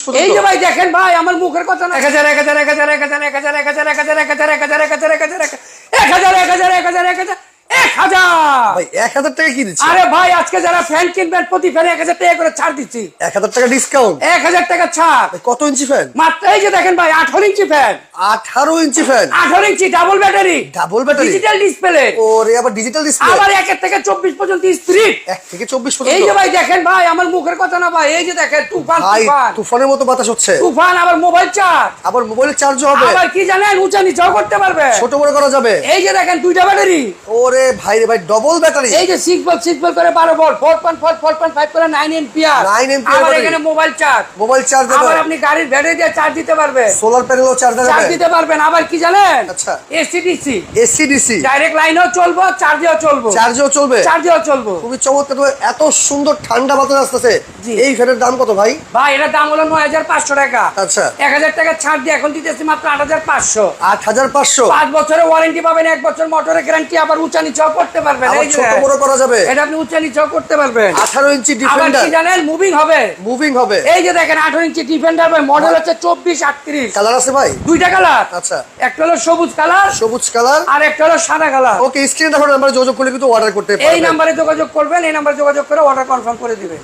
এই যে ভাই দেখেন ভাই আমার মুখের কথা না 1000 ভাই 1000 টাকা কি দিচ্ছি? আরে ভাই আজকে যারা ফ্যান কিনবেন প্রতি ফ্যানে 1000 টাকা করে ছাড় দিচ্ছি। 1000 টাকা ডিসকাউন্ট। 1000 টাকা ছাড়। কত ইঞ্চি ফ্যান? মাত্র এই যে দেখেন ভাই 18 inch fan. 18 inch fan. 18 inch double battery. Double battery. Digital display. ওরে আবার ডিজিটাল ডিসপ্লে। আবার 1 থেকে 24 পর্যন্ত স্পিড। 1 থেকে 24 পর্যন্ত। এই যে ভাই দেখেন ভাই আমার মুখের কথা না ভাই এই যে দেখেন তুফান তুফান। তুফানের মতো বাতাস হচ্ছে। তুফান আবার মোবাইল চার্জ। আবার মোবাইলের চার্জও হবে। আবার কি জানেন উঁচা নিচাও করতে পারবে। ছোট বড় করা যাবে। এই যে দেখেন দুইটা ব্যাটারি। ওরে ভাই রে ভাই ডাবল ব্যাটারি। এই যে 6 ভোল্ট করে 12 ভোল্ট 4.5 করে 9 এম্পিয়ার। 9 এম্পিয়ার। আবার এখানে মোবাইল চার্জ। মোবাইল চার্জ দেবে। আবার আপনি গাড়ির ব্যাটারি দিয়ে চার্জ দিতে পারবেন। সোলার প্যানেলও চার্জ দেবে। চার্জ দিতে পারবেন। আবার কি জানেন? আচ্ছা। এসিডিসি। এসিডিসি। ডাইরেক্ট লাইনেও চলবে, চার্জেও চলবে। চার্জেও চলবে। চার্জেও চলবে। খুবই চমৎকার। এত সুন্দর ঠান্ডা বাতাস আসতেছে। এই ফ্যানের দাম কত ভাই? ভাই এটার দাম হলো 9500 টাকা। আচ্ছা। 1000 টাকা ছাড় দিয়ে এখন দিতেছি মাত্র 8500। 8500। 5 বছরের ওয়ারেন্টি পাবেন, 1 বছর মোটরের গ্যারান্টি, আবার উঁচা নিচাও করতে পারবেন। আবার এই যে ছোট বড় করা যাবে। এটা আপনি উঁচা নিচাও করতে পারবেন। 18 ইঞ্চি আবার ডিফেন্ডার। কি জানেন মুভিং হবে। মুভিং হবে। এই যে দেখেন 18 ইঞ্চি ডিফেন্ডার ভাই মডেল হচ্ছে 2438। কালার আছে ভাই? দুইটা কালার। আচ্ছা। একটা হলো সবুজ কালার, সবুজ কালার, আর একটা হলো সাদা কালার। ওকে স্ক্রিনে দেখো নাম্বারে যোগাযোগ করলে কিন্তু অর্ডার করতে পারবেন। এই নাম্বারে যোগাযোগ করবেন, এই নাম্বারে যোগাযোগ করে অর্ডার কনফার্ম করে দিবেন।